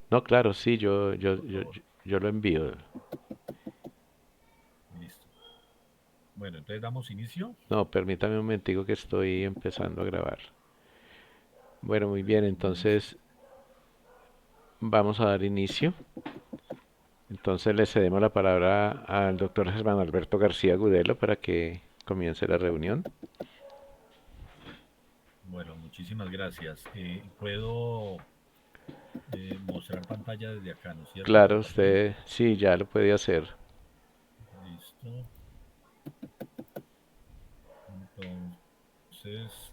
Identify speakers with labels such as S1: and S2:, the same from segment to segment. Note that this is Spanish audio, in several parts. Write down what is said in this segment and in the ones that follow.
S1: No, claro, sí, yo lo envío.
S2: Listo. Bueno, entonces damos inicio.
S1: No, permítame un momentico que estoy empezando a grabar. Bueno, muy bien,
S2: Listo.
S1: entonces vamos a dar inicio. Entonces le cedemos la palabra al doctor Germán Alberto García Gudelo para que comience la reunión.
S2: Bueno, muchísimas gracias. Puedo mostrar pantalla desde acá, ¿no es cierto?
S1: Claro,
S2: Compartir.
S1: usted sí, ya lo puede hacer.
S2: Listo. Entonces,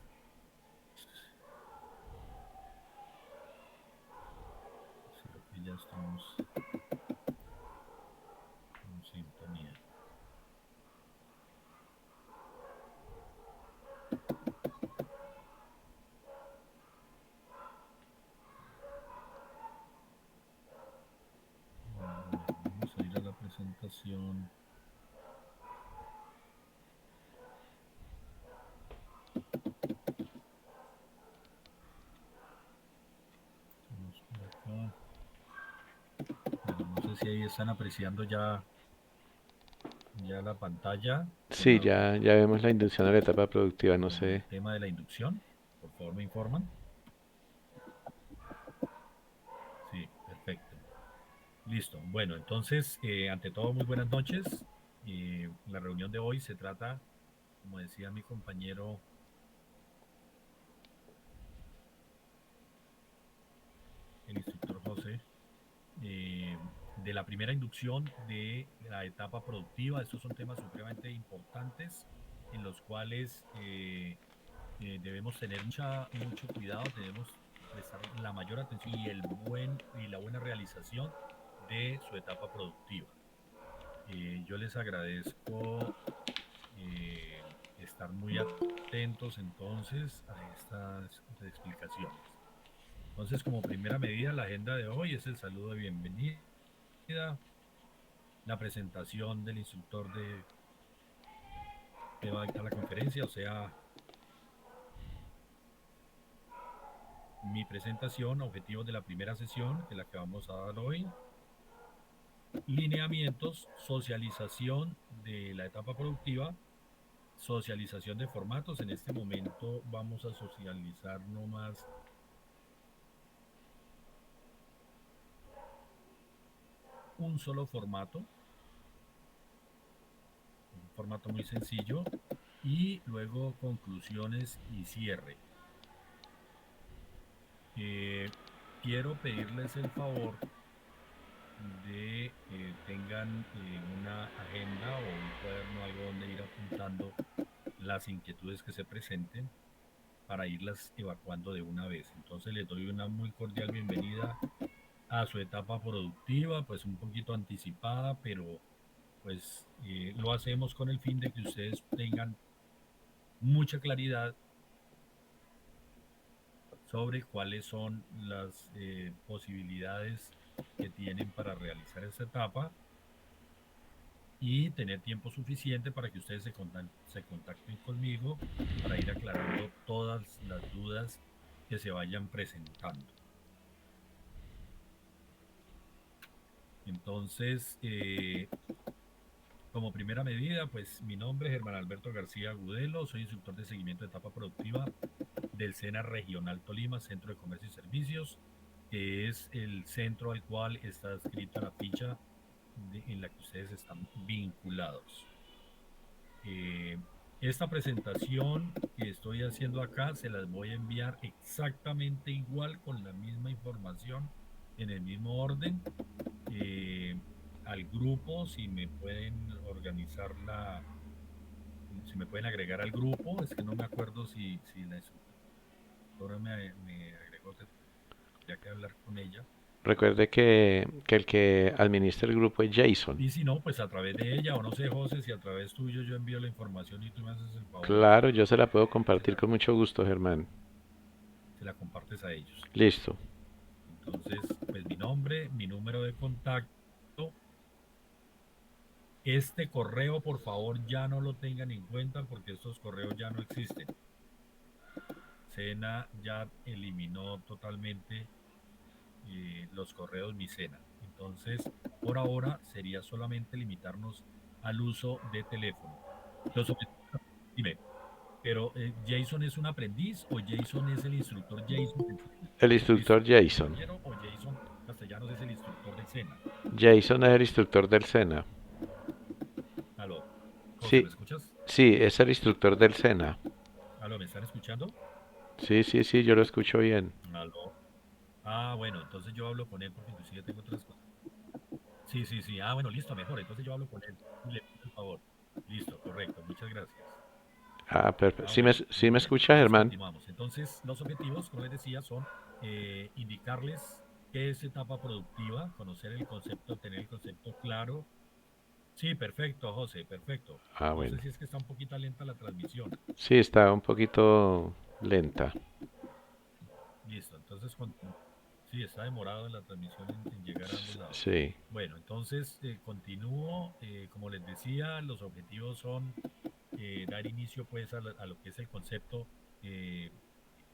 S2: creo que ya estamos en sintonía. Bueno, vamos a ir a la presentación. Vamos por acá. Bueno, no sé si ahí están apreciando ya la pantalla con,
S1: Sí, ya vemos la inducción a la etapa productiva, no
S2: con
S1: sé.
S2: el tema de la inducción. Por favor, me informan. Sí, perfecto. Listo. Bueno, entonces, ante todo, muy buenas noches. La reunión de hoy se trata, como decía mi compañero, el instructor José, de la primera inducción de la etapa productiva. Estos son temas supremamente importantes en los cuales debemos tener mucho cuidado, debemos prestar la mayor atención y la buena realización de su etapa productiva. Yo les agradezco estar muy atentos entonces a estas explicaciones. Entonces, como primera medida, la agenda de hoy es el saludo de bienvenida, la presentación del instructor que va a dictar la conferencia, o sea, mi presentación, objetivos de la primera sesión, que es la que vamos a dar hoy, lineamientos, socialización de la etapa productiva, socialización de formatos. En este momento vamos a socializar no más un solo formato, un formato muy sencillo, y luego conclusiones y cierre. Eh, Quiero pedirles el favor de que tengan una agenda o un cuaderno, algo donde ir apuntando las inquietudes que se presenten para irlas evacuando de una vez. Entonces les doy una muy cordial bienvenida a su etapa productiva, pues un poquito anticipada, pero pues lo hacemos con el fin de que ustedes tengan mucha claridad sobre cuáles son las posibilidades que tienen para realizar esta etapa y tener tiempo suficiente para que ustedes se contacten conmigo para ir aclarando todas las dudas que se vayan presentando. Entonces, como primera medida, pues mi nombre es Germán Alberto García Agudelo, soy instructor de seguimiento de etapa productiva del SENA Regional Tolima, Centro de Comercio y Servicios, que es el centro al cual está escrita la ficha en la que ustedes están vinculados. Eh, esta presentación que estoy haciendo acá se las voy a enviar exactamente igual con la misma información en el mismo orden eh, al grupo, si me pueden organizar si me pueden agregar al grupo. Es que no me acuerdo si la instructora me agregó, tendría que hablar con ella.
S1: Recuerde que el que administra el grupo es Jason.
S2: Y si no, pues a través de ella, o no sé, José, si a través tuyo yo envío la información y tú me haces el favor y
S1: Claro, yo se la puedo
S2: se
S1: compartir
S2: la,
S1: con mucho gusto, Germán.
S2: se la compartes a ellos.
S1: Listo.
S2: Entonces, pues mi nombre, mi número de contacto, este correo por favor ya no lo tengan en cuenta porque estos correos ya no existen. Sena ya eliminó totalmente los correos Micena. Entonces, por ahora sería solamente limitarnos al uso de teléfono. Los objetivos, dime, pero ¿Jason es un aprendiz o Jason es el instructor Jason Centurión?
S1: El
S2: Listo,
S1: instructor
S2: Jason
S1: Jason.
S2: Caballero o Jason Castellanos es el instructor del SENA.
S1: Jason es el instructor del SENA.
S2: Aló, José, ¿me
S1: Sí,
S2: escuchas?
S1: sí, es el instructor del SENA.
S2: Aló, ¿me están escuchando?
S1: Sí, sí, sí, yo lo escucho bien.
S2: Aló. Ah, bueno, entonces yo hablo con él porque inclusive tengo otras cosas. Sí, sí, sí. Ah, bueno, listo, mejor. Entonces yo hablo con él y le pido el favor. Listo, correcto. Muchas gracias.
S1: Ah, perfecto.
S2: Ah,
S1: ¿Sí me,
S2: bueno,
S1: sí
S2: muy
S1: me
S2: bien.
S1: escucha,
S2: Entonces
S1: Germán?
S2: continuamos. Entonces, los objetivos, como les decía, son indicarles qué es etapa productiva, conocer el concepto, tener el concepto claro. Sí, perfecto, José, perfecto.
S1: Ah,
S2: No
S1: bueno.
S2: sé si es que está un poquito lenta la transmisión.
S1: Sí, está un poquito lenta.
S2: Listo, entonces sí, está demorado en la transmisión en llegar a ambos lados.
S1: Sí.
S2: Bueno, entonces continúo. Como les decía, los objetivos son dar inicio pues a lo que es el concepto, eh,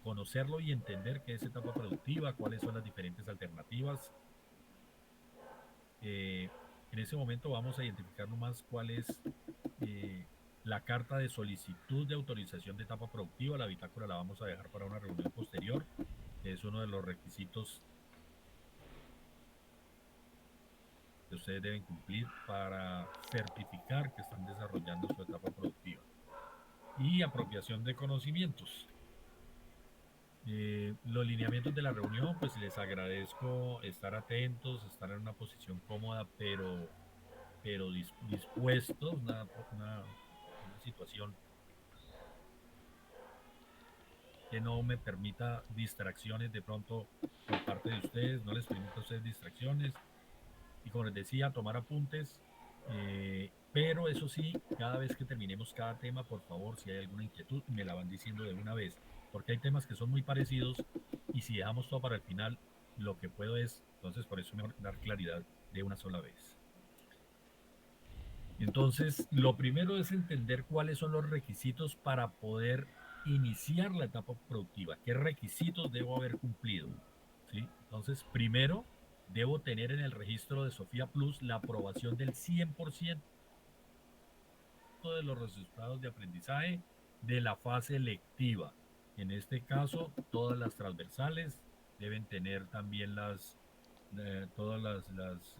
S2: conocerlo y entender qué es etapa productiva, cuáles son las diferentes alternativas. Eh, en ese momento vamos a identificar nomás cuál es eh, la carta de solicitud de autorización de etapa productiva. La bitácora la vamos a dejar para una reunión posterior, que es uno de los requisitos que ustedes deben cumplir para certificar que están desarrollando su etapa productiva. Y apropiación de conocimientos. Los lineamientos de la reunión, pues les agradezco estar atentos, estar en una posición cómoda, pero dispuestos, una situación que no me permita distracciones de pronto por parte de ustedes, no les permita a ustedes distracciones. Y como les decía, tomar apuntes, pero eso sí, cada vez que terminemos cada tema, por favor, si hay alguna inquietud, me la van diciendo de una vez, porque hay temas que son muy parecidos y si dejamos todo para el final, lo que puedo es, entonces por eso es mejor dar claridad de una sola vez. Entonces, lo primero es entender cuáles son los requisitos para poder iniciar la etapa productiva, qué requisitos debo haber cumplido, ¿sí? Entonces, primero, debo tener en el registro de Sofía Plus la aprobación del 100% de los resultados de aprendizaje de la fase lectiva. En este caso, todas las transversales deben tener también todas los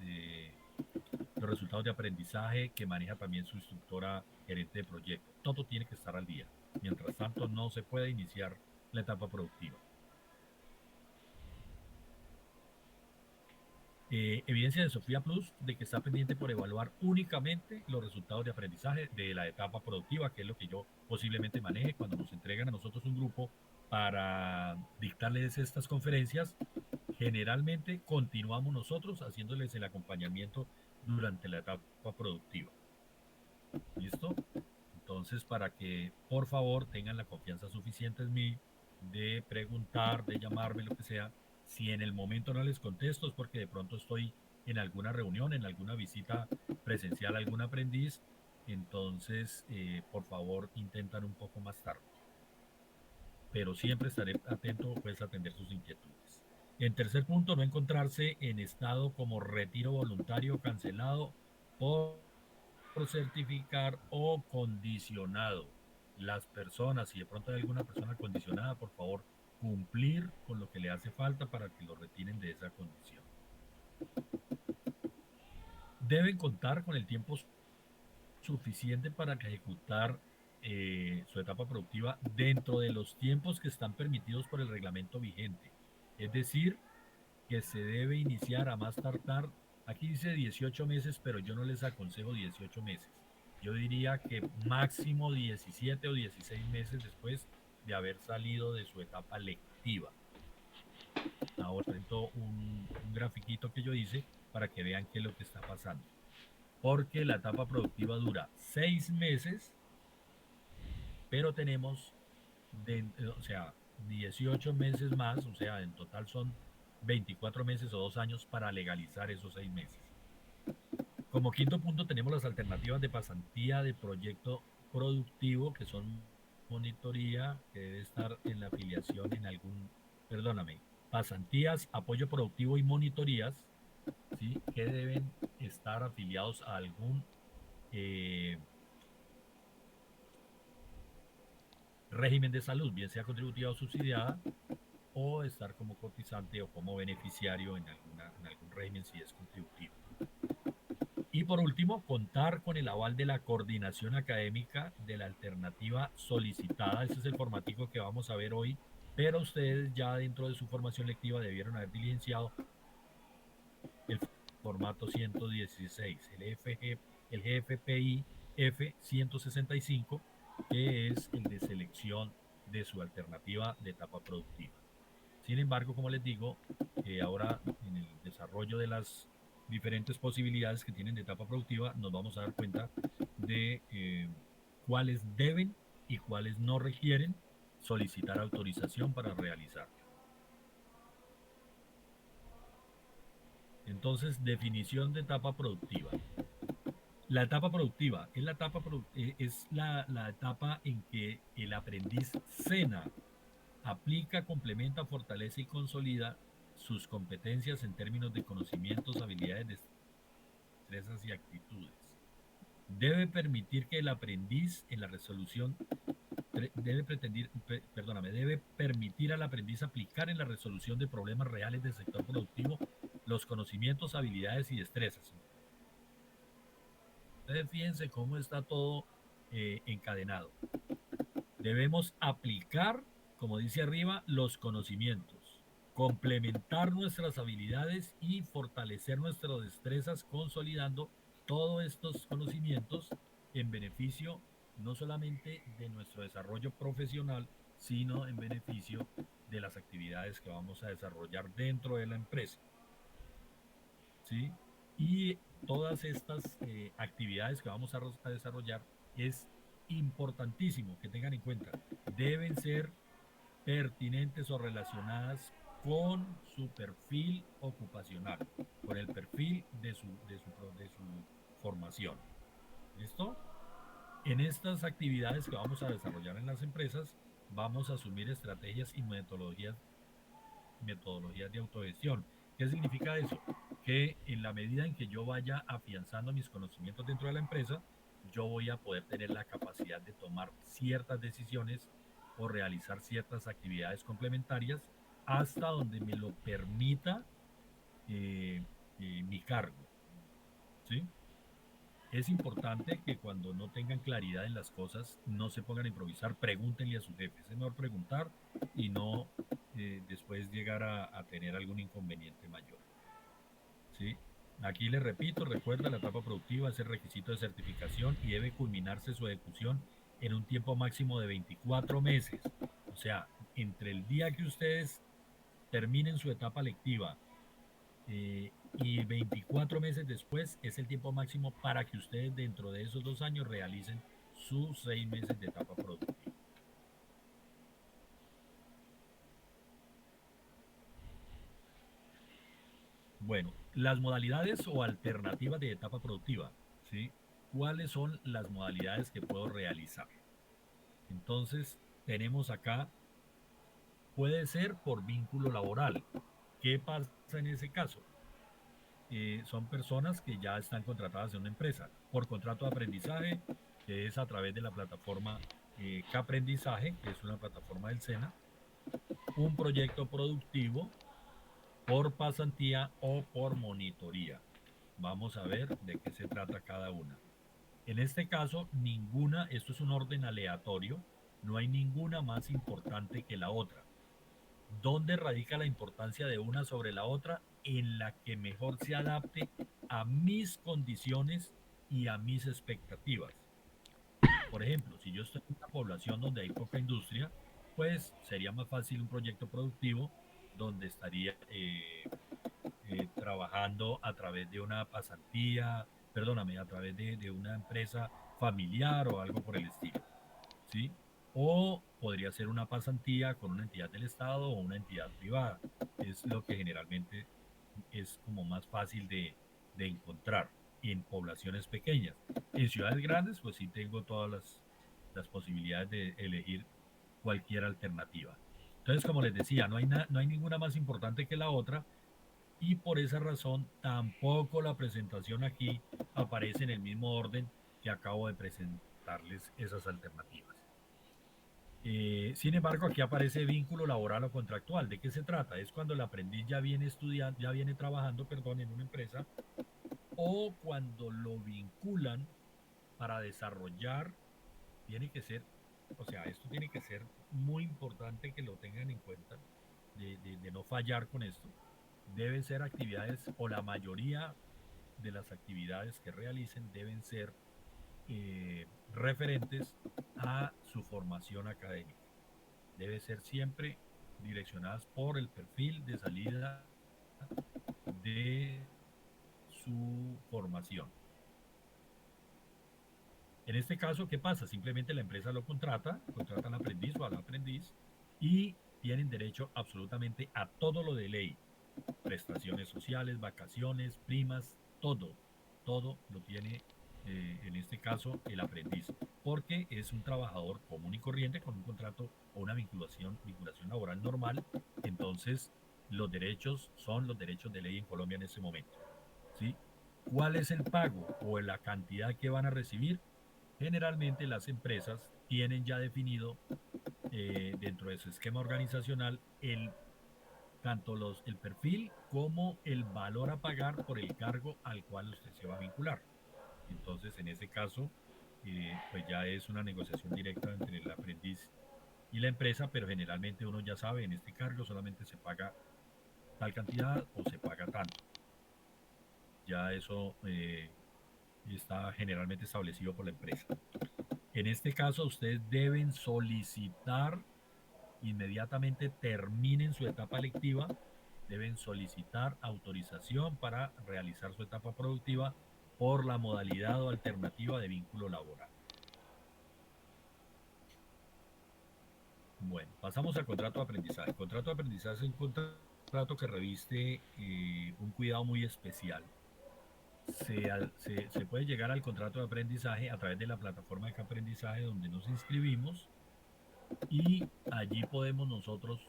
S2: resultados de aprendizaje que maneja también su instructora gerente de proyecto. Todo tiene que estar al día. Mientras tanto, no se puede iniciar la etapa productiva. Evidencia de Sofía Plus de que está pendiente por evaluar únicamente los resultados de aprendizaje de la etapa productiva, que es lo que yo posiblemente maneje cuando nos entregan a nosotros un grupo para dictarles estas conferencias. Generalmente continuamos nosotros haciéndoles el acompañamiento durante la etapa productiva. ¿Listo? Entonces, para que por favor tengan la confianza suficiente en mí de preguntar, de llamarme, lo que sea, si en el momento no les contesto es porque de pronto estoy en alguna reunión, en alguna visita presencial a algún aprendiz, entonces por favor intentan un poco más tarde, pero siempre estaré atento pues a atender sus inquietudes. En tercer punto, no encontrarse en estado como retiro voluntario cancelado por certificar o condicionado. Las personas, si de pronto hay alguna persona condicionada, por favor, cumplir con lo que le hace falta para que lo retiren de esa condición. Deben contar con el tiempo suficiente para ejecutar su etapa productiva dentro de los tiempos que están permitidos por el reglamento vigente. Es decir, que se debe iniciar a más tardar, aquí dice 18 meses, pero yo no les aconsejo 18 meses. Yo diría que máximo 17 o 16 meses después de haber salido de su etapa lectiva. Ahora presento un grafiquito que yo hice para que vean qué es lo que está pasando. Porque la etapa productiva dura 6 meses, pero tenemos, o sea, 18 meses más, o sea, en total son 24 meses o 2 años para legalizar esos 6 meses. Como quinto punto tenemos las alternativas de pasantía de proyecto productivo, que son monitoría, que debe estar en la afiliación en algún, perdóname, pasantías, apoyo productivo y monitorías, ¿sí? Que deben estar afiliados a algún eh, régimen de salud, bien sea contributiva o subsidiada, o estar como cotizante o como beneficiario en algún régimen si es contributivo. Y por último, contar con el aval de la coordinación académica de la alternativa solicitada. Ese es el formatico que vamos a ver hoy, pero ustedes ya dentro de su formación lectiva debieron haber diligenciado el formato 116, el GFPI F165, que es el de selección de su alternativa de etapa productiva. Sin embargo, como les digo, ahora en el desarrollo de las diferentes posibilidades que tienen de etapa productiva, nos vamos a dar cuenta de cuáles deben y cuáles no requieren solicitar autorización para realizar. Entonces, definición de etapa productiva. La etapa productiva es la etapa en que el aprendiz cena, aplica, complementa, fortalece y consolida sus competencias en términos de conocimientos, habilidades, destrezas y actitudes. Debe permitir que el aprendiz en la resolución debe permitir al aprendiz aplicar en la resolución de problemas reales del sector productivo los conocimientos, habilidades y destrezas. Entonces, fíjense cómo está todo encadenado. Debemos aplicar, como dice arriba, los conocimientos, complementar nuestras habilidades y fortalecer nuestras destrezas consolidando todos estos conocimientos en beneficio no solamente de nuestro desarrollo profesional, sino en beneficio de las actividades que vamos a desarrollar dentro de la empresa. ¿Sí? Y todas estas actividades que vamos a desarrollar es importantísimo que tengan en cuenta. Deben ser pertinentes o relacionadas con su perfil ocupacional, con el perfil de su formación. ¿Listo? En estas actividades que vamos a desarrollar en las empresas, vamos a asumir estrategias y metodologías de autogestión. ¿Qué significa eso? Que en la medida en que yo vaya afianzando mis conocimientos dentro de la empresa, yo voy a poder tener la capacidad de tomar ciertas decisiones o realizar ciertas actividades complementarias hasta donde me lo permita mi cargo. ¿Sí? Es importante que cuando no tengan claridad en las cosas, no se pongan a improvisar, pregúntenle a sus jefes. Es mejor preguntar y no después llegar a tener algún inconveniente mayor. ¿Sí? Aquí les repito, recuerda, la etapa productiva es el requisito de certificación y debe culminarse su ejecución en un tiempo máximo de 24 meses. O sea, entre el día que ustedes terminen su etapa lectiva y 24 meses después es el tiempo máximo para que ustedes dentro de esos 2 años realicen sus 6 meses de etapa productiva. Bueno, las modalidades o alternativas de etapa productiva, ¿sí? ¿Cuáles son las modalidades que puedo realizar? Entonces, tenemos acá, puede ser por vínculo laboral. ¿Qué pasa en ese caso? Son personas que ya están contratadas en una empresa por contrato de aprendizaje, que es a través de la plataforma Caprendizaje, que es una plataforma del SENA, un proyecto productivo por pasantía o por monitoría. Vamos a ver de qué se trata cada una. En este caso, ninguna, esto es un orden aleatorio, no hay ninguna más importante que la otra. ¿Dónde radica la importancia de una sobre la otra? En la que mejor se adapte a mis condiciones y a mis expectativas. Por ejemplo, si yo estoy en una población donde hay poca industria, pues sería más fácil un proyecto productivo donde estaría trabajando a través de una pasantía, perdóname, a través de una empresa familiar o algo por el estilo. ¿Sí? O podría ser una pasantía con una entidad del Estado o una entidad privada. Es lo que generalmente es como más fácil de encontrar en poblaciones pequeñas. En ciudades grandes, pues sí tengo todas las posibilidades de elegir cualquier alternativa. Entonces, como les decía, no hay ninguna más importante que la otra y por esa razón tampoco la presentación aquí aparece en el mismo orden que acabo de presentarles esas alternativas. Sin embargo, aquí aparece vínculo laboral o contractual. ¿De qué se trata? Es cuando el aprendiz ya viene estudiando, ya viene trabajando, perdón, en una empresa o cuando lo vinculan para desarrollar, tiene que ser, o sea, esto tiene que ser muy importante que lo tengan en cuenta, de no fallar con esto. Deben ser actividades o la mayoría de las actividades que realicen deben ser referentes a su formación académica. Debe ser siempre direccionadas por el perfil de salida de su formación. En este caso, ¿qué pasa? Simplemente la empresa lo contrata, contrata al aprendiz o al aprendiz y tienen derecho absolutamente a todo lo de ley. Prestaciones sociales, vacaciones, primas, todo, todo lo tiene en este caso el aprendiz, porque es un trabajador común y corriente con un contrato o una vinculación laboral normal, entonces los derechos son los derechos de ley en Colombia en ese momento. ¿Sí? ¿Cuál es el pago o la cantidad que van a recibir? Generalmente las empresas tienen ya definido dentro de su esquema organizacional tanto el perfil como el valor a pagar por el cargo al cual usted se va a vincular. Entonces, en ese caso, pues ya es una negociación directa entre el aprendiz y la empresa, pero generalmente uno ya sabe, en este cargo solamente se paga tal cantidad o se paga tanto. Ya eso está generalmente establecido por la empresa. En este caso, ustedes deben solicitar inmediatamente terminen su etapa lectiva, deben solicitar autorización para realizar su etapa productiva por la modalidad o alternativa de vínculo laboral. Bueno, pasamos al contrato de aprendizaje. El contrato de aprendizaje es un contrato que reviste un cuidado muy especial. Se puede llegar al contrato de aprendizaje a través de la plataforma de aprendizaje donde nos inscribimos y allí podemos nosotros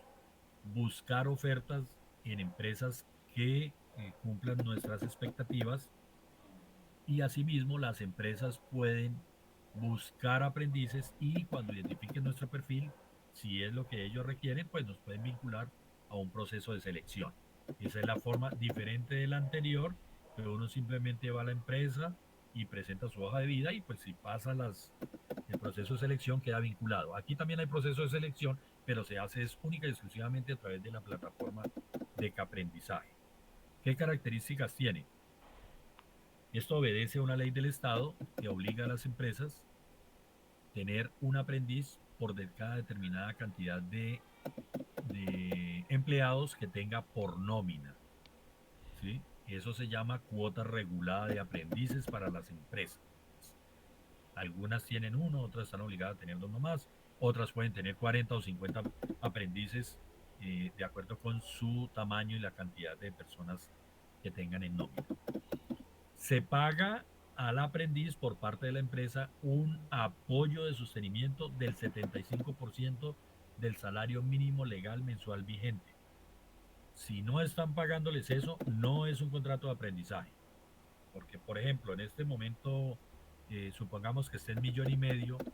S2: buscar ofertas en empresas que cumplan nuestras expectativas y asimismo las empresas pueden buscar aprendices y cuando identifiquen nuestro perfil, si es lo que ellos requieren, pues nos pueden vincular a un proceso de selección. Esa es la forma diferente de la anterior, que uno simplemente va a la empresa y presenta su hoja de vida y pues si pasa el proceso de selección queda vinculado. Aquí también hay proceso de selección, pero se hace es única y exclusivamente a través de la plataforma de Caprendizaje. ¿Qué características tiene? Esto obedece a una ley del Estado que obliga a las empresas a tener un aprendiz por cada determinada cantidad de empleados que tenga por nómina. ¿Sí? Eso se llama cuota regulada de aprendices para las empresas. Algunas tienen uno, otras están obligadas a tener dos nomás, otras pueden tener 40 o 50 aprendices de acuerdo con su tamaño y la cantidad de personas que tengan en nómina. Se paga al aprendiz por parte de la empresa un apoyo de sostenimiento del 75% del salario mínimo legal mensual vigente. Si no están pagándoles eso, no es un contrato de aprendizaje. Porque, por ejemplo, en este momento, supongamos que esté en 1,5 millones,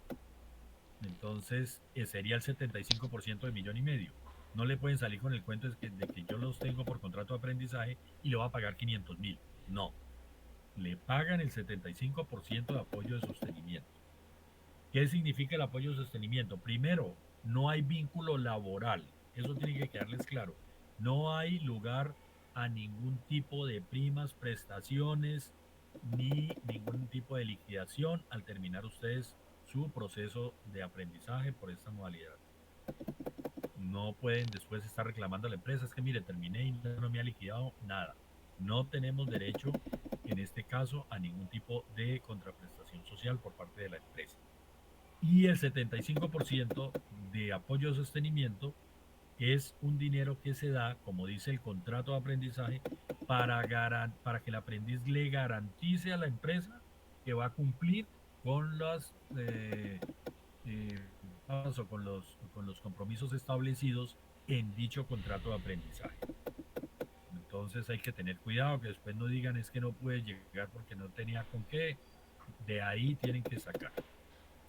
S2: entonces sería el 75% de 1,5 millones. No le pueden salir con el cuento de que yo los tengo por contrato de aprendizaje y le voy a pagar 500.000. No, le pagan el 75% de apoyo de sostenimiento. ¿Qué significa el apoyo de sostenimiento? Primero, no hay vínculo laboral. Eso tiene que quedarles claro. No hay lugar a ningún tipo de primas, prestaciones, ni ningún tipo de liquidación al terminar ustedes su proceso de aprendizaje por esta modalidad. No pueden después estar reclamando a la empresa, es que mire, terminé y no me ha liquidado nada. No tenemos derecho, en este caso, a ningún tipo de contraprestación social por parte de la empresa. Y el 75% de apoyo de sostenimiento es un dinero que se da, como dice el contrato de aprendizaje, para que el aprendiz le garantice a la empresa que va a cumplir con eh, o con los compromisos establecidos en dicho contrato de aprendizaje. Entonces hay que tener cuidado que después no digan es que no puede llegar porque no tenía con qué. De ahí tienen que sacar,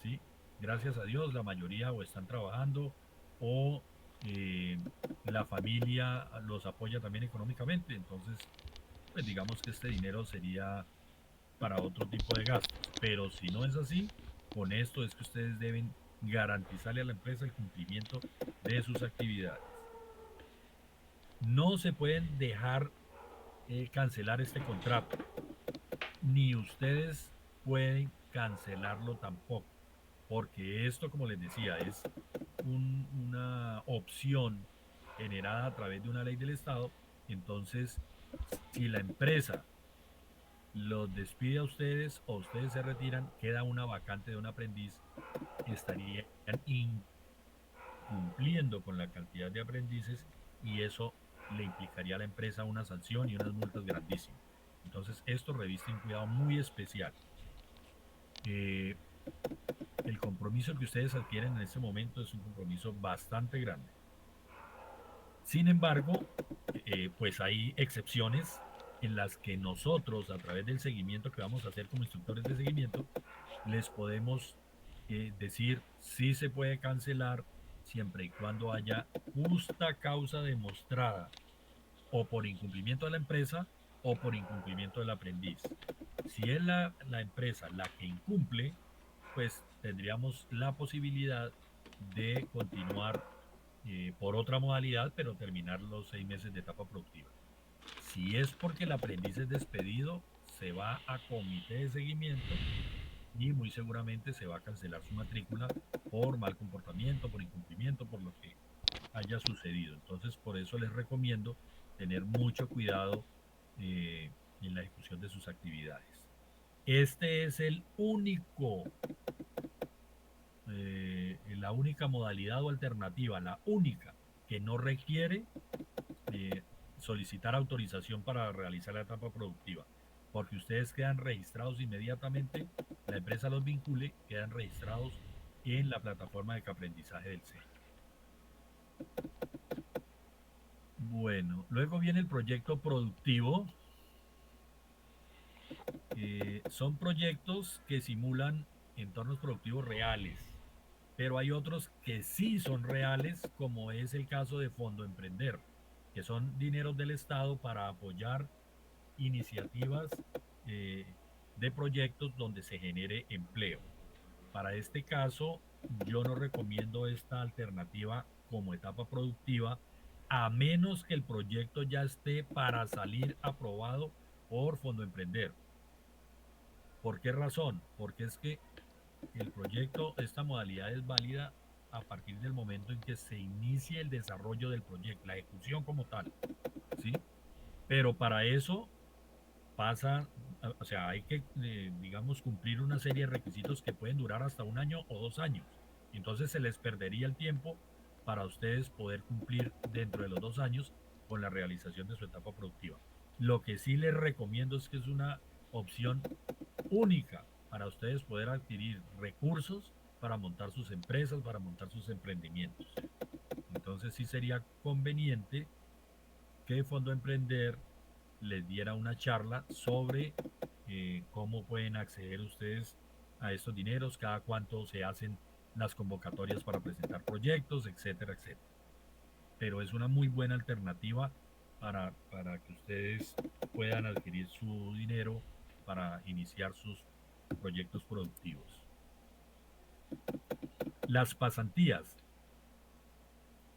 S2: ¿sí? Gracias a Dios la mayoría o están trabajando o eh, la familia los apoya también económicamente. Entonces, pues digamos que este dinero sería para otro tipo de gastos. Pero si no es así, con esto es que ustedes deben garantizarle a la empresa el cumplimiento de sus actividades. No se pueden dejar cancelar este contrato, ni ustedes pueden cancelarlo tampoco, porque esto, como les decía, es una opción generada a través de una ley del Estado. Entonces, si la empresa los despide a ustedes o ustedes se retiran, queda una vacante de un aprendiz, estarían incumpliendo con la cantidad de aprendices y eso le implicaría a la empresa una sanción y unas multas grandísimas. Entonces, esto reviste un cuidado muy especial. Eh, el compromiso que ustedes adquieren en este momento es un compromiso bastante grande. Sin embargo, pues hay excepciones en las que nosotros, a través del seguimiento que vamos a hacer como instructores de seguimiento, les podemos decir si se puede cancelar siempre y cuando haya justa causa demostrada o por incumplimiento de la empresa o por incumplimiento del aprendiz. Si es la empresa la que incumple, pues tendríamos la posibilidad de continuar por otra modalidad, pero terminar los 6 meses de etapa productiva. Si es porque el aprendiz es despedido, se va a comité de seguimiento y muy seguramente se va a cancelar su matrícula por mal comportamiento, por incumplimiento, por lo que haya sucedido. Entonces, por eso les recomiendo tener mucho cuidado en la ejecución de sus actividades. Este es la única modalidad o alternativa, la única que no requiere eh, solicitar autorización para realizar la etapa productiva, porque ustedes quedan registrados inmediatamente, la empresa los vincule, quedan registrados en la plataforma de aprendizaje del SENA. Bueno, luego viene el proyecto productivo. Son proyectos que simulan entornos productivos reales, pero hay otros que sí son reales, como es el caso de Fondo Emprender, que son dineros del Estado para apoyar iniciativas eh, de proyectos donde se genere empleo. Para este caso, yo no recomiendo esta alternativa como etapa productiva, a menos que el proyecto ya esté para salir aprobado por Fondo Emprender. ¿Por qué razón? Porque es que el proyecto, esta modalidad es válida a partir del momento en que se inicie el desarrollo del proyecto, la ejecución como tal, ¿sí? Pero para eso pasa, o sea, hay que, digamos, cumplir una serie de requisitos que pueden durar hasta 1 año o 2 años. Entonces se les perdería el tiempo para ustedes poder cumplir dentro de los 2 años con la realización de su etapa productiva. Lo que sí les recomiendo es que es una opción única para ustedes poder adquirir recursos para montar sus empresas, para montar sus emprendimientos. Entonces sí sería conveniente que Fondo Emprender les diera una charla sobre cómo pueden acceder ustedes a estos dineros, cada cuánto se hacen las convocatorias para presentar proyectos, etcétera, etcétera. Pero es una muy buena alternativa para que ustedes puedan adquirir su dinero para iniciar sus proyectos productivos. Las pasantías.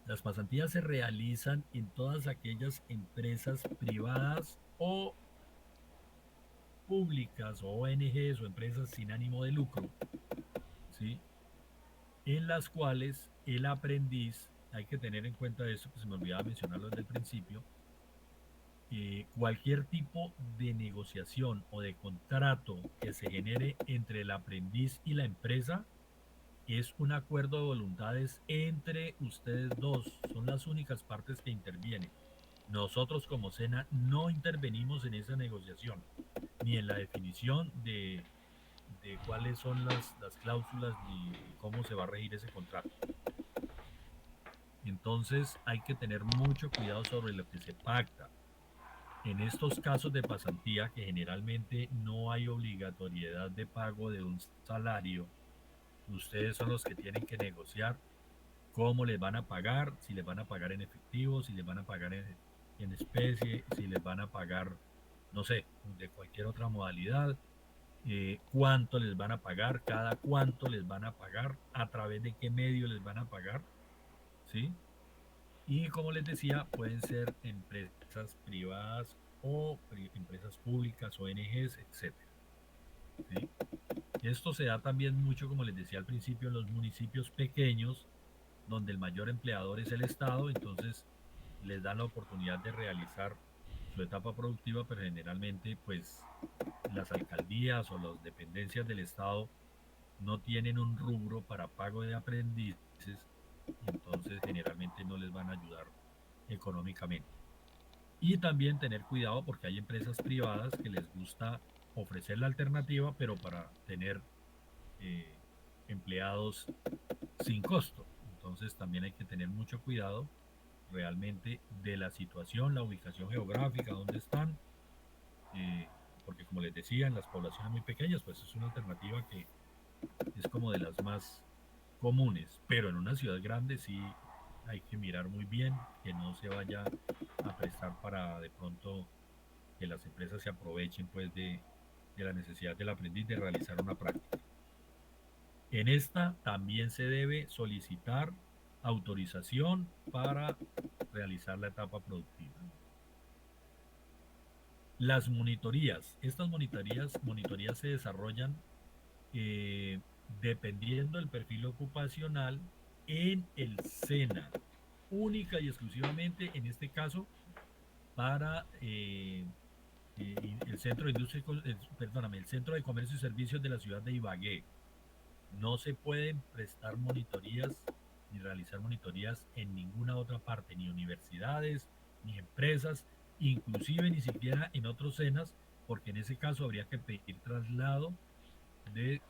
S2: Las pasantías se realizan en todas aquellas empresas privadas o públicas o ONGs o empresas sin ánimo de lucro, ¿sí? En las cuales el aprendiz, hay que tener en cuenta esto que se me olvidaba mencionarlo desde el principio, cualquier tipo de negociación o de contrato que se genere entre el aprendiz y la empresa es un acuerdo de voluntades entre ustedes dos, son las únicas partes que intervienen. Nosotros como SENA no intervenimos en esa negociación, ni en la definición de cuáles son las cláusulas ni cómo se va a regir ese contrato. Entonces hay que tener mucho cuidado sobre lo que se pacta. En estos casos de pasantía, que generalmente no hay obligatoriedad de pago de un salario, ustedes son los que tienen que negociar cómo les van a pagar, si les van a pagar en efectivo, si les van a pagar en especie, si les van a pagar, no sé, de cualquier otra modalidad, cuánto les van a pagar, cada cuánto les van a pagar, a través de qué medio les van a pagar, ¿sí? Y como les decía, pueden ser empresas privadas o empresas públicas, ONGs, etcétera, ¿sí? Esto se da también mucho, como les decía al principio, en los municipios pequeños, donde el mayor empleador es el Estado, entonces les dan la oportunidad de realizar su etapa productiva, pero generalmente pues las alcaldías o las dependencias del Estado no tienen un rubro para pago de aprendices, entonces generalmente no les van a ayudar económicamente. Y también tener cuidado porque hay empresas privadas que les gusta ofrecer la alternativa, pero para tener eh, empleados sin costo. Entonces también hay que tener mucho cuidado realmente de la situación, la ubicación geográfica, dónde están, eh, porque como les decía, en las poblaciones muy pequeñas, pues es una alternativa que es como de las más comunes, pero en una ciudad grande sí hay que mirar muy bien que no se vaya a prestar para de pronto que las empresas se aprovechen pues de la necesidad del aprendiz de realizar una práctica. En esta también se debe solicitar autorización para realizar la etapa productiva. Las monitorías, estas monitorías se desarrollan dependiendo del perfil ocupacional en el SENA, única y exclusivamente en este caso para el Centro de Industria, perdóname, el Centro de Comercio y Servicios de la ciudad de Ibagué. No se pueden prestar monitorías ni realizar monitorías en ninguna otra parte, ni universidades, ni empresas, inclusive ni siquiera en otros SENAS, porque en ese caso habría que pedir traslado de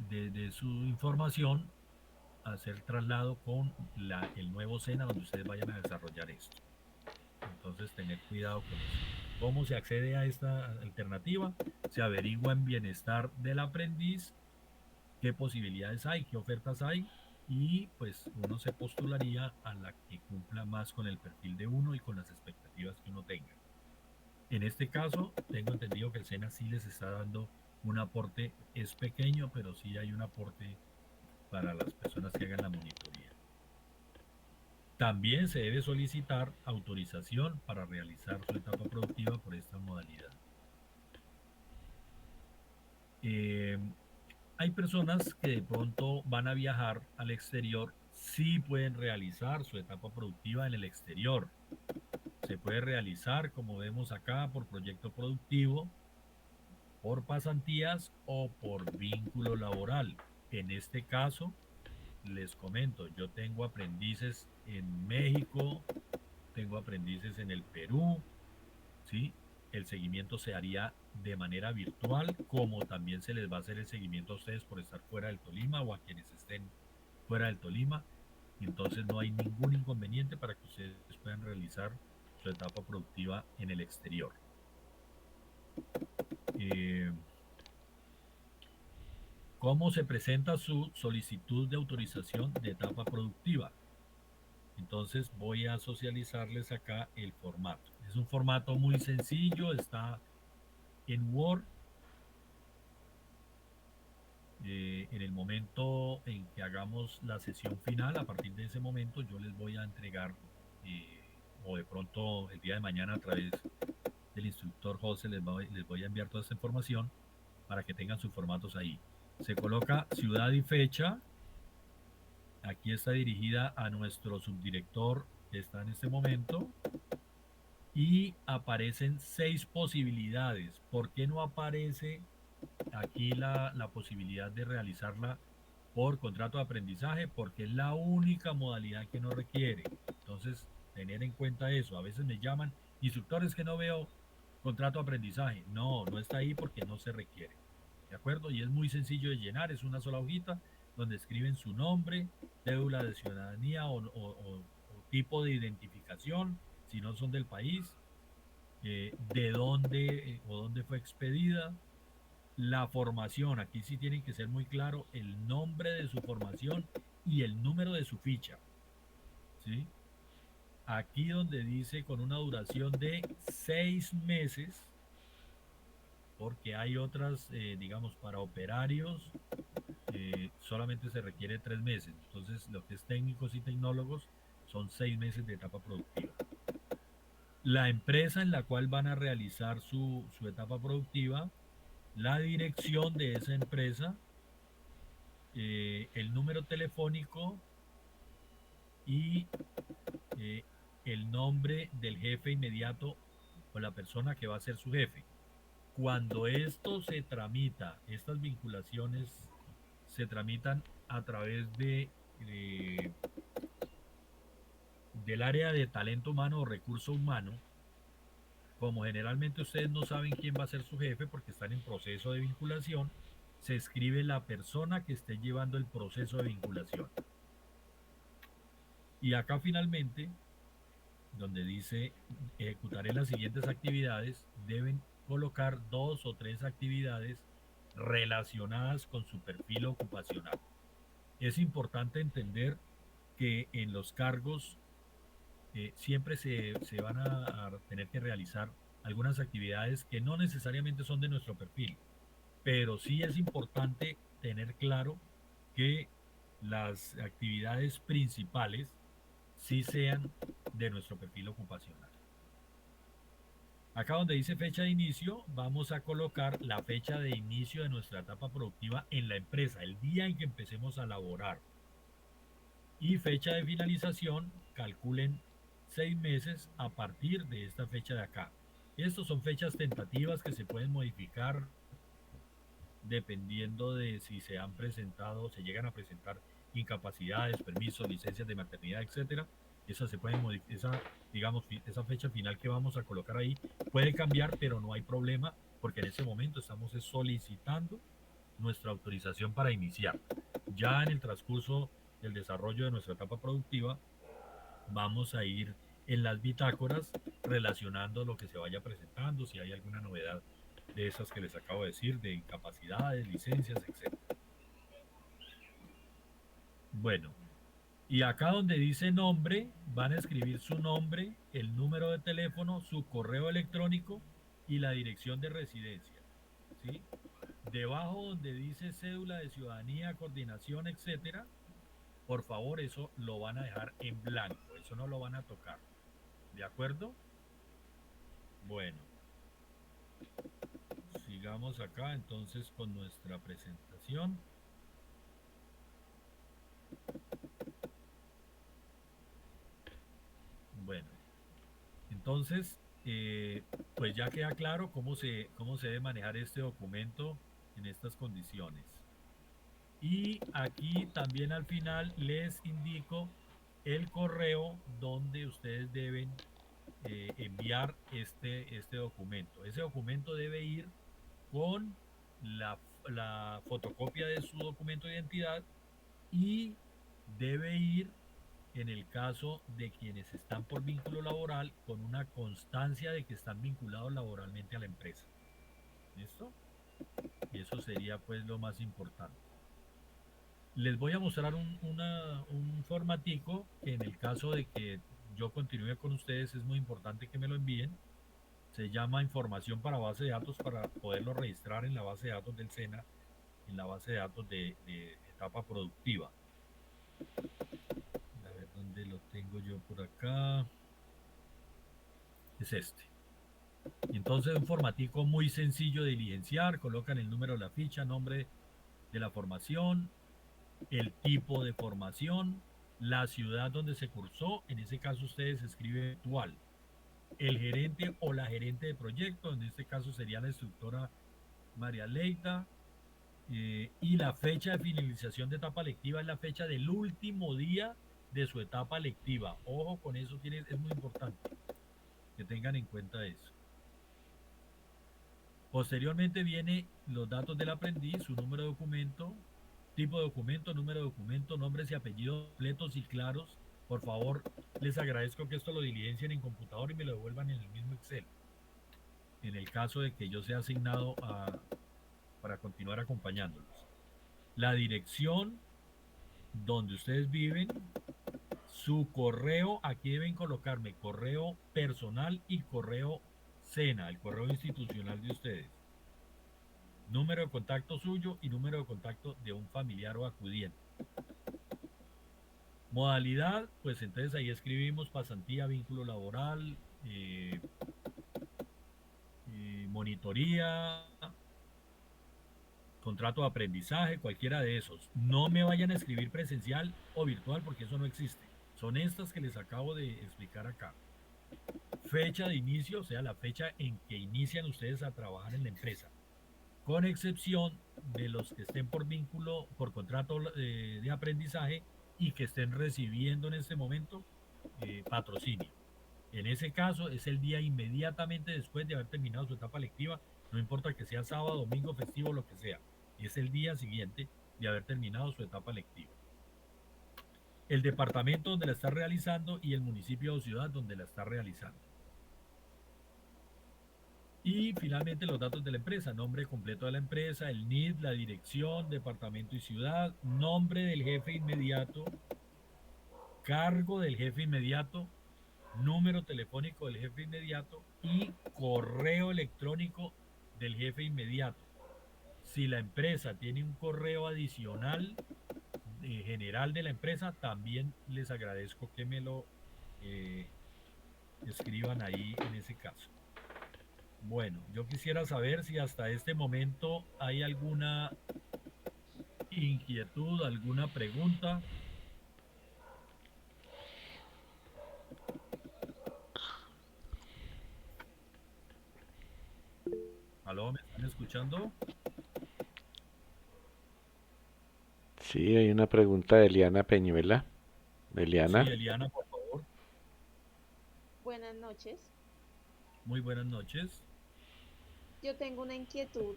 S2: de su información, hacer traslado con el nuevo SENA donde ustedes vayan a desarrollar esto. Entonces, tener cuidado con eso. ¿Cómo se accede a esta alternativa? Se averigua en bienestar del aprendiz qué posibilidades hay, qué ofertas hay y pues uno se postularía a la que cumpla más con el perfil de uno y con las expectativas que uno tenga. En este caso, tengo entendido que el SENA sí les está dando un aporte, es pequeño, pero sí hay un aporte para las personas que hagan la monitoría. También se debe solicitar autorización para realizar su etapa productiva por esta modalidad. Eh, Hay personas que de pronto van a viajar al exterior, sí pueden realizar su etapa productiva en el exterior. Se puede realizar, como vemos acá, por proyecto productivo, por pasantías o por vínculo laboral. En este caso, les comento, yo tengo aprendices en México, tengo aprendices en el Perú, ¿sí? El seguimiento se haría de manera virtual, como también se les va a hacer el seguimiento a ustedes por estar fuera del Tolima o a quienes estén fuera del Tolima. Entonces no hay ningún inconveniente para que ustedes puedan realizar su etapa productiva en el exterior. Eh, ¿Cómo se presenta su solicitud de autorización de etapa productiva? Entonces voy a socializarles acá el formato. Es un formato muy sencillo, está en Word. En el momento en que hagamos la sesión final, a partir de ese momento yo les voy a entregar, o de pronto el día de mañana a través del instructor José les voy a enviar toda esta información para que tengan sus formatos ahí. Se coloca ciudad y fecha. Aquí está dirigida a nuestro subdirector que está en este momento y aparecen 6 posibilidades. ¿Por qué no aparece aquí la posibilidad de realizarla por contrato de aprendizaje? Porque es la única modalidad que no requiere. Entonces, tener en cuenta eso. A veces me llaman instructores que no veo contrato de aprendizaje. No, no está ahí porque no se requiere. ¿De acuerdo? Y es muy sencillo de llenar, es una sola hojita donde escriben su nombre, cédula de ciudadanía o tipo de identificación, si no son del país, de dónde o dónde fue expedida, la formación. Aquí sí tienen que ser muy claro el nombre de su formación y el número de su ficha, ¿sí? Aquí donde dice con una duración de 6 meses, porque hay otras, digamos, para operarios solamente se requiere 3 meses. Entonces, lo que es técnicos y tecnólogos son 6 meses de etapa productiva. La empresa en la cual van a realizar su etapa productiva, la dirección de esa empresa, el número telefónico y eh, el nombre del jefe inmediato o la persona que va a ser su jefe. Cuando esto se tramita, estas vinculaciones se tramitan a través del área de talento humano o recurso humano, como generalmente ustedes no saben quién va a ser su jefe porque están en proceso de vinculación, se escribe la persona que esté llevando el proceso de vinculación. Y acá finalmente, donde dice ejecutaré las siguientes actividades, deben colocar 2 o 3 actividades relacionadas con su perfil ocupacional. Es importante entender que en los cargos siempre se van a tener que realizar algunas actividades que no necesariamente son de nuestro perfil, pero sí es importante tener claro que las actividades principales sí sean de nuestro perfil ocupacional. Acá donde dice fecha de inicio, vamos a colocar la fecha de inicio de nuestra etapa productiva en la empresa, el día en que empecemos a laborar. Y fecha de finalización, calculen 6 meses a partir de esta fecha de acá. Estos son fechas tentativas que se pueden modificar dependiendo de si se han presentado, se llegan a presentar incapacidades, permisos, licencias de maternidad, etcétera. Esa se puede modificar, digamos, esa fecha final que vamos a colocar ahí puede cambiar, pero no hay problema porque en ese momento estamos solicitando nuestra autorización para iniciar. Ya en el transcurso del desarrollo de nuestra etapa productiva, vamos a ir en las bitácoras relacionando lo que se vaya presentando, si hay alguna novedad de esas que les acabo de decir, de incapacidades, licencias, etcétera. Bueno, y acá donde dice nombre, van a escribir su nombre, el número de teléfono, su correo electrónico y la dirección de residencia, ¿sí? Debajo donde dice cédula de ciudadanía, coordinación, etcétera, por favor, eso lo van a dejar en blanco, eso no lo van a tocar. ¿De acuerdo? Bueno, sigamos acá entonces con nuestra presentación. Bueno, entonces, pues ya queda claro cómo se debe manejar este documento en estas condiciones. Y aquí también al final les indico el correo donde ustedes deben enviar este documento. Ese documento debe ir con la fotocopia de su documento de identidad y debe ir, en el caso de quienes están por vínculo laboral, con una constancia de que están vinculados laboralmente a la empresa. ¿Listo? Y eso sería pues lo más importante. Les voy a mostrar un formatico que en el caso de que yo continúe con ustedes es muy importante que me lo envíen. Se llama información para base de datos para poderlo registrar en la base de datos del SENA, en la base de datos de etapa productiva. A ver dónde lo tengo yo por acá. Es este. Entonces, un formatico muy sencillo de diligenciar. Colocan el número de la ficha, nombre de la formación, el tipo de formación, la ciudad donde se cursó. En ese caso, ustedes escriben actual. El gerente o la gerente de proyecto, en este caso sería la instructora María Leita. Y la fecha de finalización de etapa lectiva es la fecha del último día de su etapa lectiva. Ojo con eso, es muy importante que tengan en cuenta eso. Posteriormente viene los datos del aprendiz, su número de documento, tipo de documento, número de documento, nombres y apellidos completos y claros. Por favor, les agradezco que esto lo diligencien en computador y me lo devuelvan en el mismo Excel, en el caso de que yo sea asignado para continuar acompañándolos. La dirección donde ustedes viven, su correo, aquí deben colocarme correo personal y correo SENA, el correo institucional de ustedes. Número de contacto suyo y número de contacto de un familiar o acudiente. Modalidad, pues entonces ahí escribimos pasantía, vínculo laboral, monitoría, contrato de aprendizaje, cualquiera de esos. No me vayan a escribir presencial o virtual porque eso no existe. Son estas que les acabo de explicar acá. Fecha de inicio, o sea, la fecha en que inician ustedes a trabajar en la empresa, con excepción de los que estén por vínculo, por contrato de aprendizaje y que estén recibiendo en este momento patrocinio. En ese caso es el día inmediatamente después de haber terminado su etapa lectiva, no importa que sea sábado, domingo, festivo, lo que sea, es el día siguiente de haber terminado su etapa lectiva. El departamento donde la está realizando y el municipio o ciudad donde la está realizando. Y finalmente los datos de la empresa, nombre completo de la empresa, el NID, la dirección, departamento y ciudad, nombre del jefe inmediato, cargo del jefe inmediato, número telefónico del jefe inmediato y correo electrónico del jefe inmediato. Si la empresa tiene un correo adicional general de la empresa, también les agradezco que me lo eh, escriban ahí en ese caso. Bueno, yo quisiera saber si hasta este momento hay alguna inquietud, alguna pregunta. ¿Aló? ¿Me están escuchando?
S1: Sí, hay una pregunta de Eliana Peñuela. Eliana,
S2: Sí, Eliana, por favor.
S3: Buenas noches.
S2: Muy buenas noches.
S3: Yo tengo una inquietud.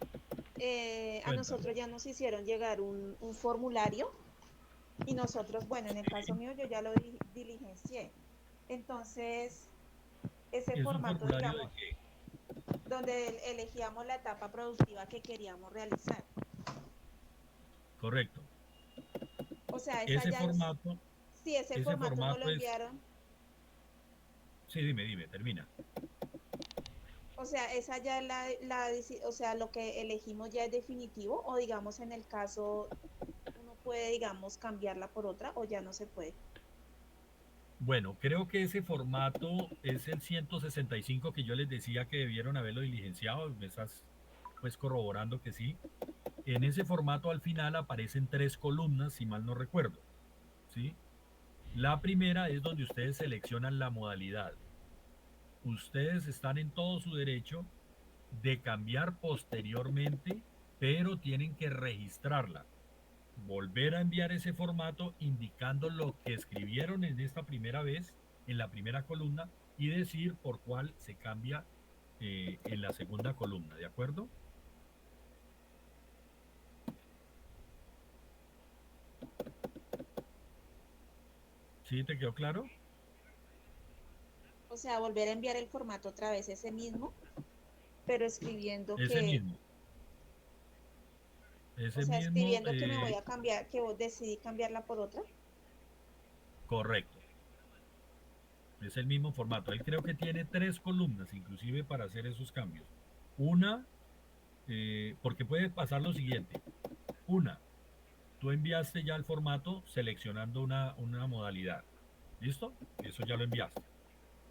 S3: A
S2: Cuéntame.
S3: nosotros ya nos hicieron llegar un formulario y nosotros, bueno, en el caso
S2: Sí,
S3: mío yo ya lo diligencié. Entonces, ese
S2: ¿es un
S3: formato,
S2: formulario de
S3: digamos,
S2: qué?
S3: donde elegíamos la etapa productiva que queríamos realizar.
S2: Correcto.
S3: O sea, esa
S2: Ese
S3: ya es,
S2: formato,
S3: si ese
S2: ese
S3: formato no lo
S2: formato es,
S3: enviaron,
S2: sí, dime, termina.
S3: o sea, esa ya es o sea, lo que elegimos ya es definitivo o digamos en el caso uno puede, digamos, cambiarla por otra o ya no se puede.
S2: Bueno, creo que ese formato es el 165 que yo les decía que debieron haberlo diligenciado. Me estás pues corroborando que sí. En ese formato al final aparecen tres columnas, si mal no recuerdo, ¿sí? La primera es donde ustedes seleccionan la modalidad. Ustedes están en todo su derecho de cambiar posteriormente, pero tienen que registrarla. Volver a enviar ese formato indicando lo que escribieron en esta primera vez, en la primera columna, y decir por cuál se cambia en la segunda columna, ¿de acuerdo? ¿Sí te quedó claro?
S3: O sea, volver a enviar el formato otra vez ese mismo, pero escribiendo
S2: Ese
S3: que,
S2: mismo,
S3: o
S2: ese
S3: sea,
S2: mismo,
S3: escribiendo que me voy a cambiar, que decidí cambiarla por otra.
S2: correcto, es el mismo formato. Él creo que tiene tres columnas, inclusive para hacer esos cambios. Una, porque puede pasar lo siguiente. Una, tú enviaste ya el formato seleccionando una modalidad. ¿Listo? Eso ya lo enviaste.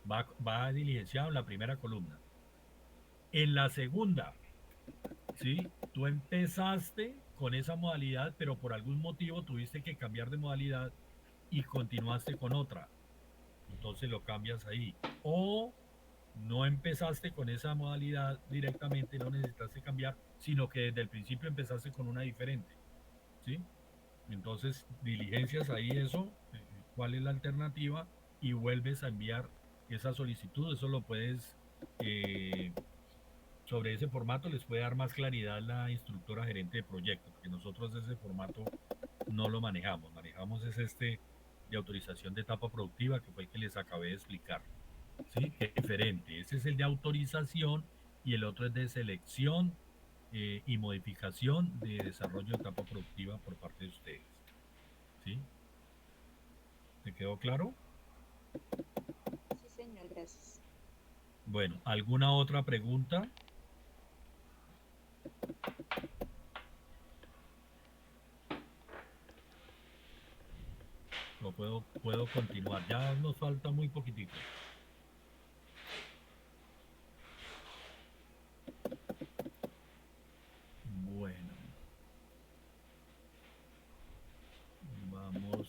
S2: Va diligenciado en la primera columna. En la segunda, ¿sí? Tú empezaste con esa modalidad, pero por algún motivo tuviste que cambiar de modalidad y continuaste con otra. Entonces lo cambias ahí. O no empezaste con esa modalidad directamente, no necesitaste cambiar, sino que desde el principio empezaste con una diferente, ¿sí? Entonces diligencias ahí eso, cuál es la alternativa y vuelves a enviar esa solicitud. Eso lo puedes, sobre ese formato les puede dar más claridad la instructora gerente de proyecto, porque nosotros ese formato no lo manejamos. Manejamos es este de autorización de etapa productiva, que fue el que les acabé de explicar. ¿Sí? Que es diferente. Ese es el de autorización y el otro es de selección y modificación de desarrollo de etapa productiva por parte de ustedes. ¿Sí? ¿Te quedó claro?
S3: Sí, señor, gracias.
S2: Bueno, ¿alguna otra pregunta? ¿O puedo continuar? Ya nos falta muy poquitico. Bueno, vamos.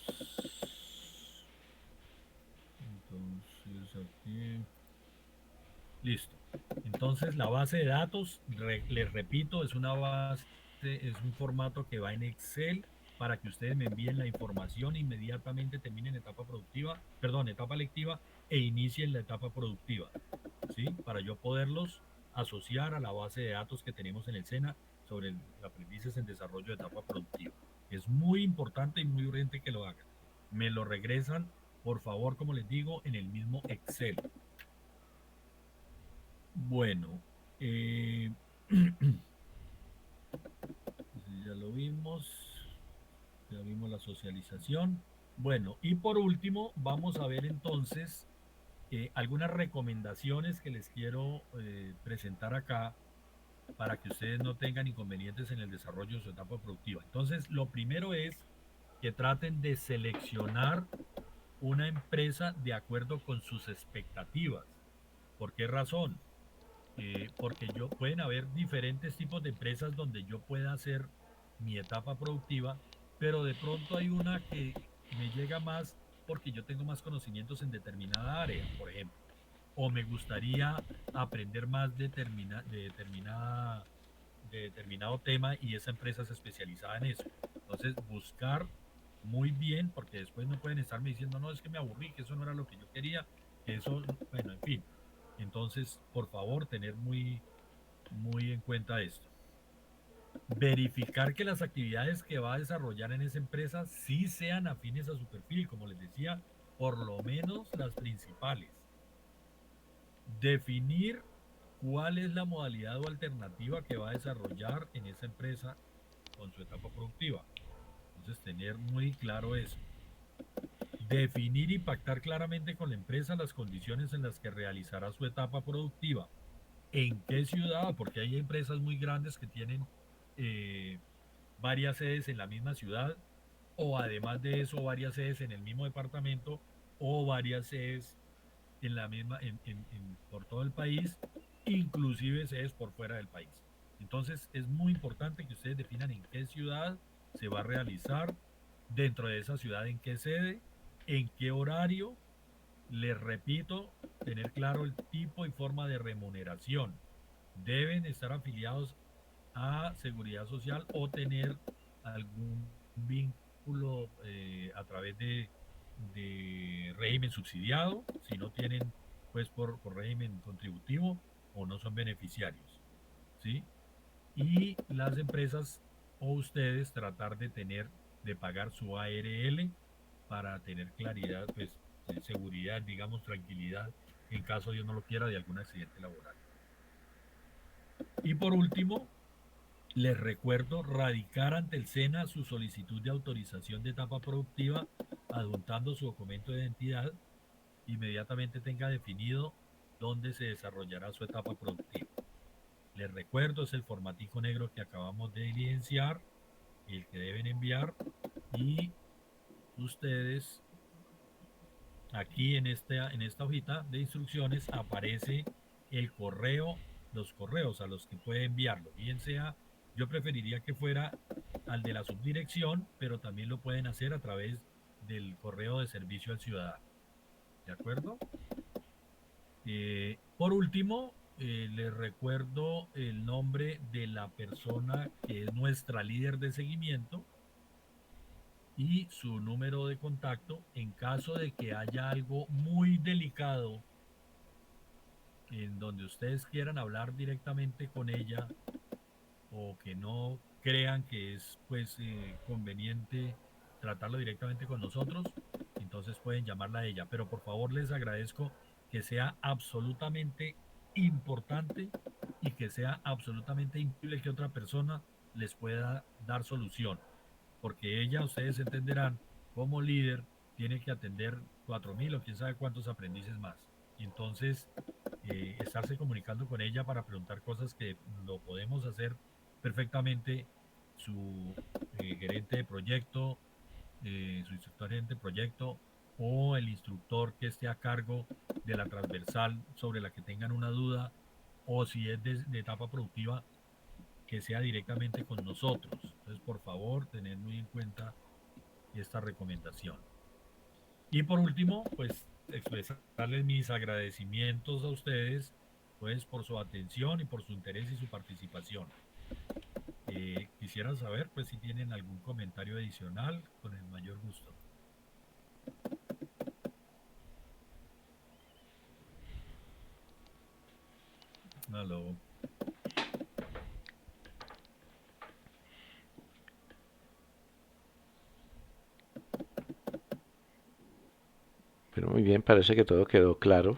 S2: Entonces aquí. Listo. Entonces la base de datos, les repito, es una base, es un formato que va en Excel para que ustedes me envíen la información e inmediatamente terminen etapa productiva, perdón, etapa lectiva e inicien la etapa productiva, ¿sí? Para yo poderlos asociar a la base de datos que tenemos en el SENA sobre el aprendices en desarrollo de etapa productiva. Es muy importante y muy urgente que lo hagan. Me lo regresan, por favor, como les digo, en el mismo Excel. Bueno, eh, ya lo vimos, ya vimos la socialización. Bueno, y por último, vamos a ver entonces algunas recomendaciones que les quiero presentar acá para que ustedes no tengan inconvenientes en el desarrollo de su etapa productiva. Entonces, lo primero es que traten de seleccionar una empresa de acuerdo con sus expectativas. ¿Por qué razón? Porque pueden haber diferentes tipos de empresas donde yo pueda hacer mi etapa productiva, pero de pronto hay una que me llega más porque yo tengo más conocimientos en determinada área, por ejemplo, o me gustaría aprender más de determinado tema y esa empresa es especializada en eso. Entonces, buscar muy bien, porque después no pueden estarme diciendo, no, es que me aburrí, que eso no era lo que yo quería, que eso, bueno, en fin. Entonces, por favor, tener muy en cuenta esto. Verificar que las actividades que va a desarrollar en esa empresa sí sean afines a su perfil, como les decía, por lo menos las principales. Definir cuál es la modalidad o alternativa que va a desarrollar en esa empresa con su etapa productiva. Entonces, tener muy claro eso. Definir y pactar claramente con la empresa las condiciones en las que realizará su etapa productiva. ¿En qué ciudad? Porque hay empresas muy grandes que tienen eh, varias sedes en la misma ciudad, o además de eso, varias sedes en el mismo departamento, o varias sedes en la misma, por todo el país, inclusive sedes por fuera del país. Entonces es muy importante que ustedes definan en qué ciudad se va a realizar, dentro de esa ciudad en qué sede, en qué horario. Les repito, tener claro el tipo y forma de remuneración. Deben estar afiliados a Seguridad Social o tener algún vínculo a través de régimen subsidiado, si no tienen pues por régimen contributivo o no son beneficiarios, ¿sí? Y las empresas o ustedes tratar de pagar su ARL para tener claridad, pues seguridad, digamos, tranquilidad, en caso Dios no lo quiera, de algún accidente laboral. Y por último, les recuerdo radicar ante el SENA su solicitud de autorización de etapa productiva adjuntando su documento de identidad. Inmediatamente tenga definido dónde se desarrollará su etapa productiva. Les recuerdo, es el formatico negro que acabamos de evidenciar, el que deben enviar, y ustedes aquí en esta hojita de instrucciones aparece el correo, los correos a los que puede enviarlo. Bien sea, yo preferiría que fuera al de la subdirección, pero también lo pueden hacer a través del correo de servicio al ciudadano. ¿De acuerdo? Por último, les recuerdo el nombre de la persona que es nuestra líder de seguimiento y su número de contacto en caso de que haya algo muy delicado en donde ustedes quieran hablar directamente con ella o que no crean que es pues conveniente tratarlo directamente con nosotros, entonces pueden llamarla a ella. Pero por favor les agradezco que sea absolutamente importante y que sea absolutamente imposible que otra persona les pueda dar solución, porque ella, ustedes entenderán, como líder, tiene que atender 4.000 o quién sabe cuántos aprendices más. Y entonces, estarse comunicando con ella para preguntar cosas que lo podemos hacer perfectamente su gerente de proyecto, su instructor gerente de proyecto o el instructor que esté a cargo de la transversal sobre la que tengan una duda, o si es de etapa productiva, que sea directamente con nosotros. Entonces, por favor, tener muy en cuenta esta recomendación. Y por último, pues expresarles mis agradecimientos a ustedes, pues por su atención y por su interés y su participación. Quisiera saber, pues, si tienen algún comentario adicional, con el mayor gusto. Aló.
S1: Pero muy bien, parece que todo quedó claro.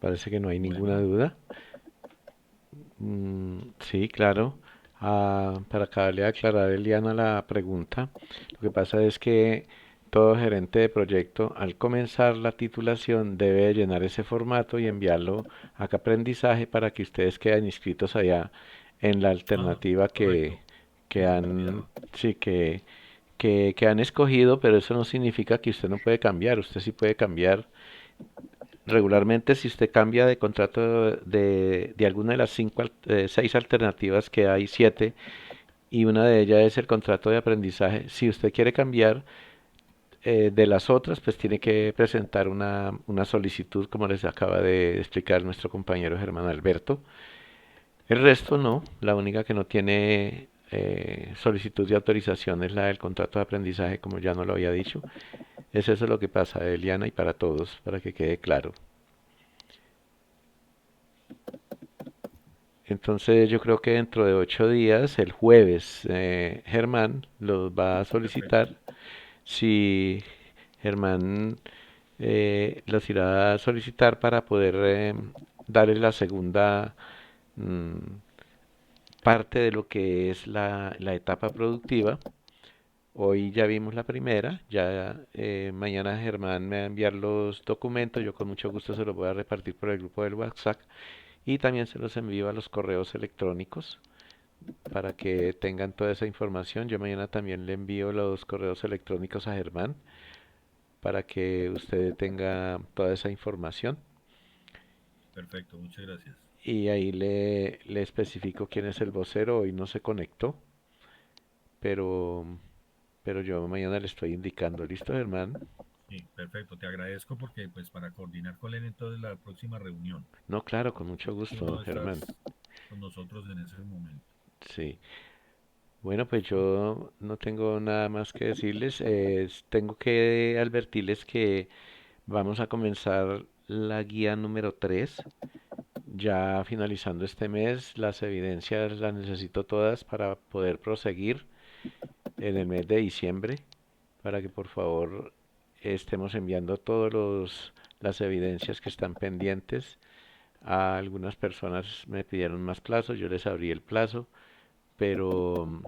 S1: Parece que no hay ninguna
S2: Bueno,
S1: duda. Sí, claro. Para acabarle de aclarar, Eliana, la pregunta, lo que pasa es que todo gerente de proyecto, al comenzar la titulación, debe llenar ese formato y enviarlo a Aprendizaje para que ustedes queden inscritos allá en la alternativa
S2: correcto.
S1: que
S2: Sí, se me
S1: han,
S2: olvidaba.
S1: sí, que han escogido, pero eso no significa que usted no puede cambiar. Usted sí puede cambiar regularmente. Si usted cambia de contrato de alguna de las seis alternativas que hay, siete, y una de ellas es el contrato de aprendizaje, si usted quiere cambiar de las otras, pues tiene que presentar una solicitud, como les acaba de explicar nuestro compañero Germán Alberto. El resto no, la única que no tiene solicitud de autorización es la del contrato de aprendizaje, como ya no lo había dicho. Es eso lo que pasa, Eliana, y para todos, para que quede claro. Entonces yo creo que dentro de 8 días, el jueves, Germán los va a
S2: Perfecto.
S1: solicitar. Si Germán los irá a solicitar para poder darle la segunda mm, parte de lo que es la etapa productiva. Hoy ya vimos la primera, ya mañana Germán me va a enviar los documentos, yo con mucho gusto se los voy a repartir por el grupo del WhatsApp y también se los envío a los correos electrónicos para que tengan toda esa información. Yo mañana también le envío los correos electrónicos a Germán para que usted tenga toda esa información.
S2: Perfecto, muchas gracias.
S1: Y ahí le especifico quién es el vocero. Hoy no se conectó, pero, pero yo mañana le estoy indicando. ¿Listo, Germán?
S2: Sí, perfecto. Te agradezco porque, pues, para coordinar con él entonces la próxima reunión.
S1: No, claro, con mucho
S2: Tú
S1: gusto,
S2: no
S1: Germán.
S2: estás con nosotros en ese momento.
S1: Sí. Bueno, pues
S2: ¿Listo?
S1: yo no tengo nada más que decirles. Tengo que advertirles que vamos a comenzar la guía número 3. Ya finalizando este mes, las evidencias las necesito todas para poder proseguir en el mes de diciembre, para que por favor estemos enviando todas las evidencias que están pendientes. A algunas personas me pidieron más plazo, yo les abrí el plazo, pero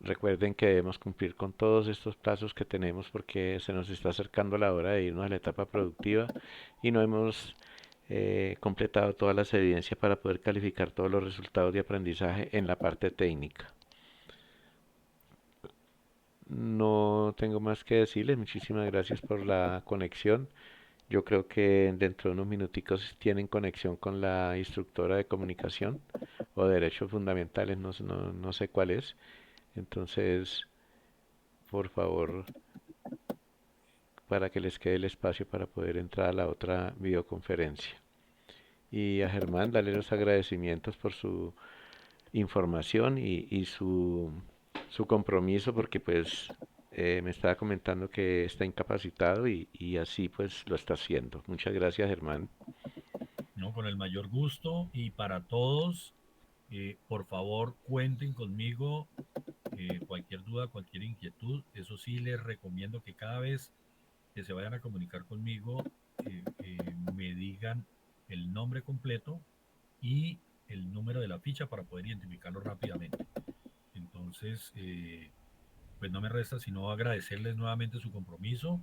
S1: recuerden que debemos cumplir con todos estos plazos que tenemos porque se nos está acercando la hora de irnos a la etapa productiva y no hemos completado todas las evidencias para poder calificar todos los resultados de aprendizaje en la parte técnica. No tengo más que decirles. Muchísimas gracias por la conexión. Yo creo que dentro de unos minuticos tienen conexión con la instructora de comunicación o de derechos fundamentales, no sé cuál es. Entonces, por favor, para que les quede el espacio para poder entrar a la otra videoconferencia. Y a Germán, darle los agradecimientos por su información y su compromiso, porque pues me estaba comentando que está incapacitado y así pues lo está haciendo. Muchas gracias, Germán.
S2: No, con el mayor gusto y para todos, por favor, cuenten conmigo cualquier duda, cualquier inquietud. Eso sí, les recomiendo que cada vez que se vayan a comunicar conmigo, me digan el nombre completo y el número de la ficha para poder identificarlo rápidamente. Entonces, pues no me resta sino agradecerles nuevamente su compromiso,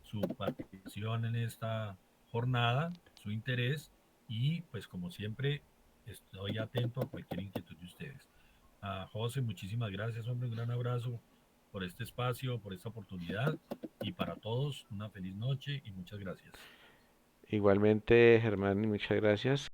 S2: su participación en esta jornada, su interés y pues como siempre estoy atento a cualquier inquietud de ustedes. A José, muchísimas gracias, hombre, un gran abrazo por este espacio, por esta oportunidad y para todos una feliz noche y muchas gracias.
S1: Igualmente, Germán, muchas gracias.